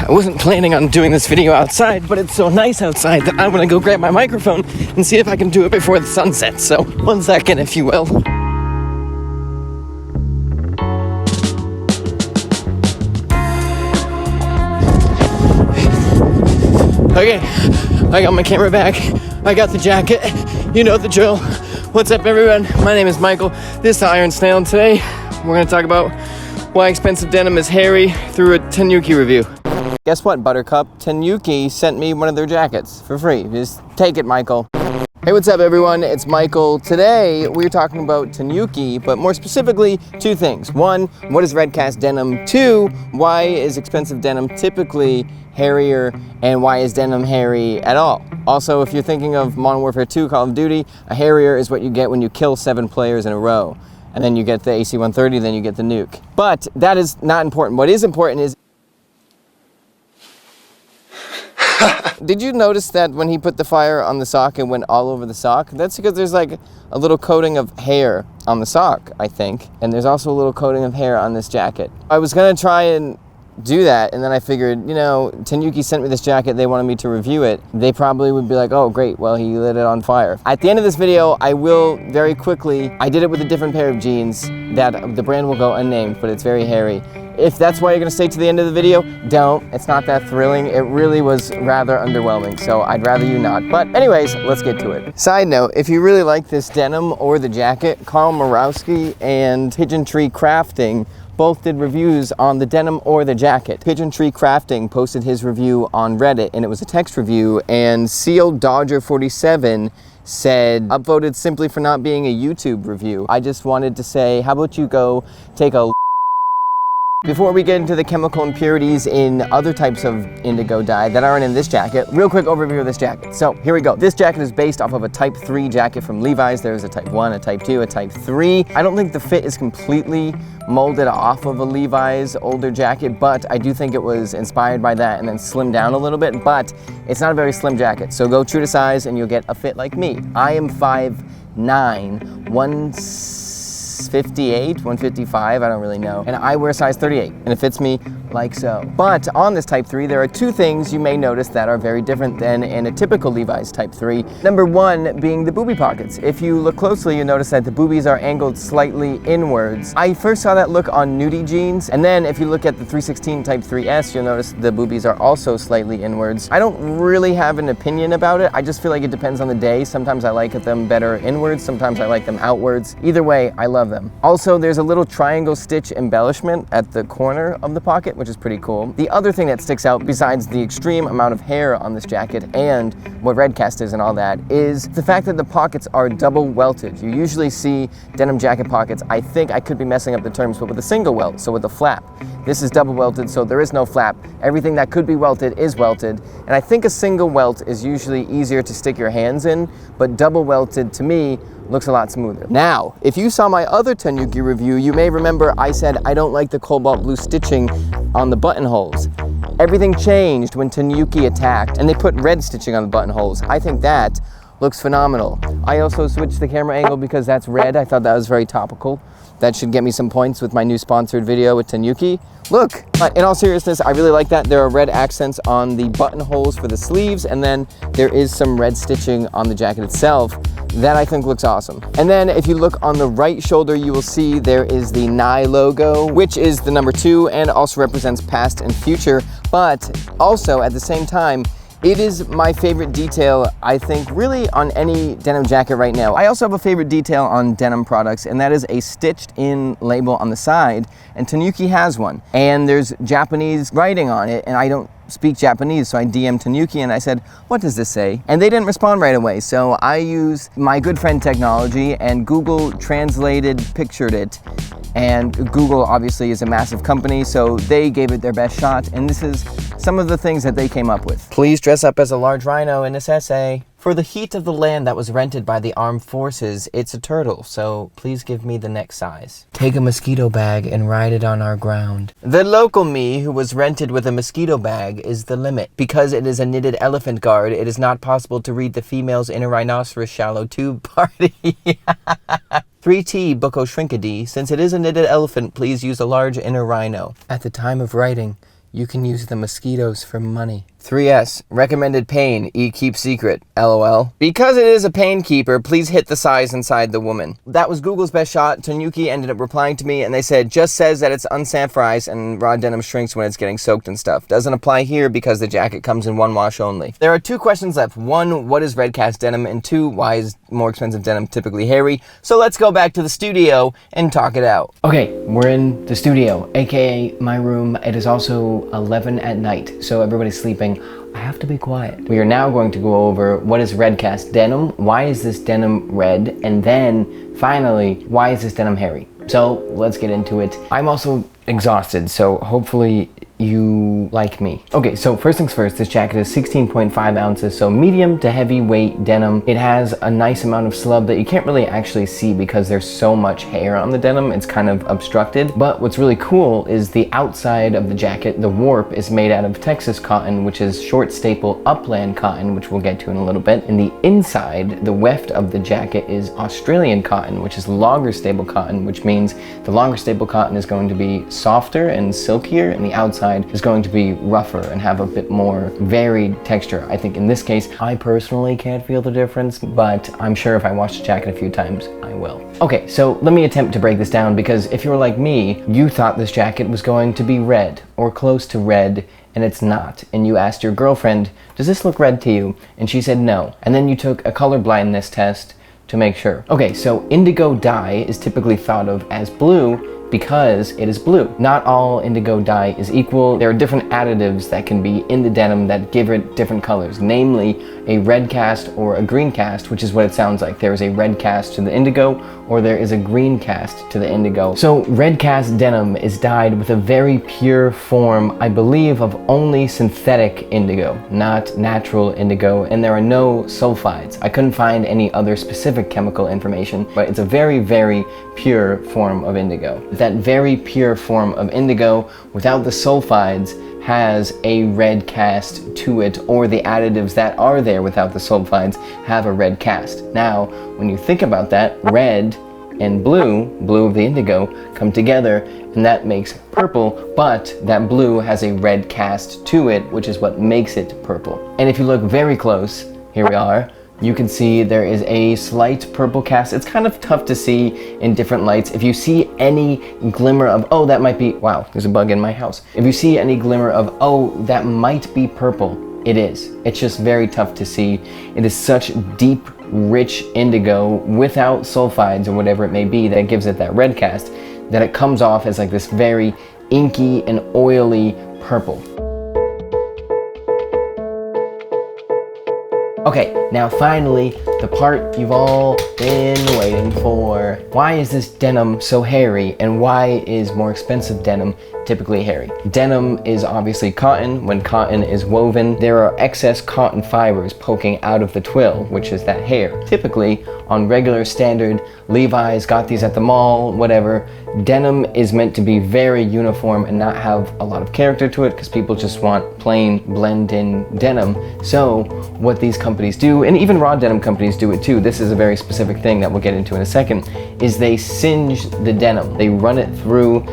I wasn't planning on doing this video outside, but it's so nice outside that I'm gonna go grab my microphone and see if I can do it before the sun sets. So, 1 second, if you will. Okay, I got my camera back. I got the jacket. You know the drill. What's up, everyone? My name is Michael. This is the Iron Snail, and today we're gonna talk about why expensive denim is hairy through a Tanuki review. Guess what, Buttercup? Tanuki sent me one of their jackets for free. Just take it, Michael. Hey, what's up, everyone? It's Michael. Today, we're talking about Tanuki, but more specifically, two things. One, what is red cast denim? Two, why is expensive denim typically hairier, and why is denim hairy at all? Also, if you're thinking of Modern Warfare 2 Call of Duty, a harrier is what you get when you kill 7 players in a row. And then you get the AC-130, then you get the nuke. But that is not important. What is important is... Did you notice that when he put the fire on the sock, it went all over the sock? That's because there's like a little coating of hair on the sock, I think. And there's also a little coating of hair on this jacket. I was gonna try and do that, and then I figured, you know, Tanuki sent me this jacket, they wanted me to review it. They probably would be like, oh great, well he lit it on fire. At the end of this video, I will very quickly, I did it with a different pair of jeans that the brand will go unnamed, but it's very hairy. If that's why you're gonna stay to the end of the video, don't. It's not that thrilling. It really was rather underwhelming, so I'd rather you not. But anyways, let's get to it. Side note, if you really like this denim or the jacket, Carl Morawski and Pigeon Tree Crafting both did reviews on the denim or the jacket. Pigeon Tree Crafting posted his review on Reddit, and it was a text review, and Seal Dodger 47 said, upvoted simply for not being a YouTube review. I just wanted to say, how about you go take a... Before we get into the chemical impurities in other types of indigo dye that aren't in this jacket, real quick overview of this jacket. So here we go. This jacket is based off of a Type 3 jacket from Levi's. There's a Type 1, a Type 2, a Type 3. I don't think the fit is completely molded off of a Levi's older jacket, but I do think it was inspired by that and then slimmed down a little bit, but it's not a very slim jacket. So go true to size and you'll get a fit like me. I am 5'9", 158, 155, I don't really know. And I wear size 38, and it fits me like so. But on this Type 3, there are two things you may notice that are very different than in a typical Levi's Type 3. Number one being the boobie pockets. If you look closely, you notice that the boobies are angled slightly inwards. I first saw that look on nudie jeans, and then if you look at the 316 Type 3S, you'll notice the boobies are also slightly inwards. I don't really have an opinion about it. I just feel like it depends on the day. Sometimes I like them better inwards, sometimes I like them outwards. Either way, I love them. Also, there's a little triangle stitch embellishment at the corner of the pocket, which is pretty cool. The other thing that sticks out, besides the extreme amount of hair on this jacket and what red cast is and all that, is the fact that the pockets are double welted. You usually see denim jacket pockets, I think I could be messing up the terms, but with a single welt, so with a flap. This is double welted, so there is no flap. Everything that could be welted is welted, and I think a single welt is usually easier to stick your hands in, but double welted, to me, looks a lot smoother. Now, if you saw my other Tanuki review, you may remember I said I don't like the cobalt blue stitching on the buttonholes. Everything changed when Tanuki attacked, and they put red stitching on the buttonholes. I think that looks phenomenal. I also switched the camera angle because that's red. I thought that was very topical. That should get me some points with my new sponsored video with Tanuki. Look, in all seriousness, I really like that. There are red accents on the buttonholes for the sleeves, and then there is some red stitching on the jacket itself. That I think looks awesome. And then if you look on the right shoulder, you will see there is the Nye logo, which is the number 2 and also represents past and future, but also at the same time, it is my favorite detail, I think, really on any denim jacket right now. I also have a favorite detail on denim products, and that is a stitched in label on the side, and Tanuki has one. And there's Japanese writing on it, and I don't speak Japanese, so I DM'd Tanuki and I said, what does this say? And they didn't respond right away, so I used my good friend technology, and Google translated, pictured it, and Google obviously is a massive company, so they gave it their best shot, and this is some of the things that they came up with. Please dress up as a large rhino in this essay. For the heat of the land that was rented by the armed forces, it's a turtle, so please give me the next size. Take a mosquito bag and ride it on our ground. The local me who was rented with a mosquito bag is the limit. Because it is a knitted elephant guard, it is not possible to read the females in a rhinoceros shallow tube party. 3T Bucco Shrinkady, since it is a knitted elephant, please use a large inner rhino. At the time of writing, You can use the mosquitoes for money. 3S, recommended pain, keep secret, LOL. Because it is a pain keeper, please hit the size inside the woman. That was Google's best shot. Tanuki ended up replying to me and they said, just says that it's unsanforized and raw denim shrinks when it's getting soaked and stuff. Doesn't apply here because the jacket comes in one wash only. There are 2 questions left. 1, what is red cast denim? And 2, why is more expensive denim typically hairy? So let's go back to the studio and talk it out. Okay, we're in the studio, aka my room. It is also 11 at night, so everybody's sleeping. I have to be quiet. We are now going to go over what is red cast denim, why is this denim red, and then finally, why is this denim hairy? So let's get into it. I'm also exhausted, so hopefully you like me. Okay, so first things first, this jacket is 16.5 ounces, so medium to heavy weight denim. It has a nice amount of slub that you can't really actually see because there's so much hair on the denim, it's kind of obstructed. But what's really cool is the outside of the jacket, the warp, is made out of Texas cotton, which is short staple upland cotton, which we'll get to in a little bit. And the inside, the weft of the jacket is Australian cotton, which is longer staple cotton, which means the longer staple cotton is going to be softer and silkier, and the outside is going to be rougher and have a bit more varied texture. I think in this case, I personally can't feel the difference, but I'm sure if I wash the jacket a few times, I will. Okay, so let me attempt to break this down, because if you're like me, you thought this jacket was going to be red or close to red, and it's not. And you asked your girlfriend, does this look red to you? And she said no. And then you took a color blindness test to make sure. Okay, so indigo dye is typically thought of as blue because it is blue. Not all indigo dye is equal. There are different additives that can be in the denim that give it different colors, namely a red cast or a green cast, which is what it sounds like. There is a red cast to the indigo, or there is a green cast to the indigo. So red cast denim is dyed with a very pure form, I believe, of only synthetic indigo, not natural indigo, and there are no sulfides. I couldn't find any other specific chemical information, but it's a very, very pure form of indigo. That very pure form of indigo without the sulfides has a red cast to it, or the additives that are there without the sulfides have a red cast. Now, when you think about that, red and blue of the indigo, come together and that makes purple, but that blue has a red cast to it, which is what makes it purple. And if you look very close, here we are, you can see there is a slight purple cast. It's kind of tough to see in different lights. If you see any glimmer of, oh, that might be, wow, there's a bug in my house. If you see any glimmer of, oh, that might be purple, it is. It's just very tough to see. It is such deep, rich indigo without sulfides or whatever it may be that gives it that red cast, that it comes off as like this very inky and oily purple. Okay, now finally, the part you've all been waiting for. Why is this denim so hairy, and why is more expensive denim typically hairy? Denim is obviously cotton. When cotton is woven, there are excess cotton fibers poking out of the twill, which is that hair. Typically, on regular standard Levi's, got these at the mall, whatever, denim is meant to be very uniform and not have a lot of character to it, because people just want plain blend-in denim. So what these companies do, and even raw denim companies do it too, this is a very specific thing that we'll get into in a second, is they singe the denim. They run it through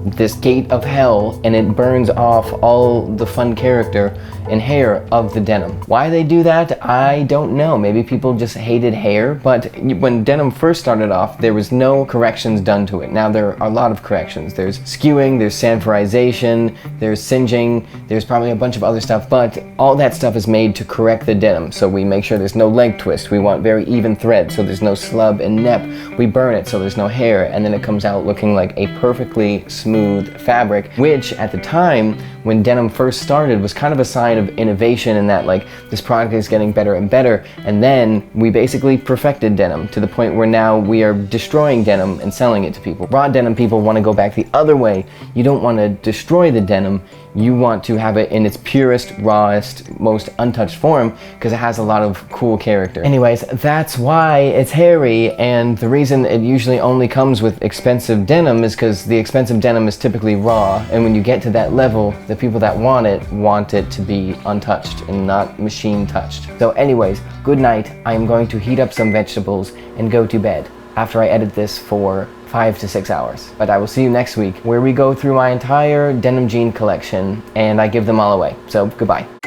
this gate of hell and it burns off all the fun character and hair of the denim. Why they do that, I don't know. Maybe people just hated hair, but when denim first started off, there was no corrections done to it. Now there are a lot of corrections. There's skewing, there's sanforization, there's singeing, there's probably a bunch of other stuff, but all that stuff is made to correct the denim. So we make sure there's no leg twist. We want very even thread, so there's no slub and nep. We burn it so there's no hair, and then it comes out looking like a perfectly smooth fabric, which at the time when denim first started was kind of a sign of innovation, in that like this product is getting better and better. And then we basically perfected denim to the point where now we are destroying denim and selling it to people. Raw denim people want to go back the other way. You don't want to destroy the denim. You want to have it in its purest, rawest, most untouched form, because it has a lot of cool character. Anyways, that's why it's hairy, and the reason it usually only comes with expensive denim is because the expensive denim is typically raw, and when you get to that level, the people that want it to be untouched and not machine touched. So anyways, good night. I am going to heat up some vegetables and go to bed. after I edit this for 5 to 6 hours. But I will see you next week where we go through my entire denim jean collection and I give them all away. So goodbye.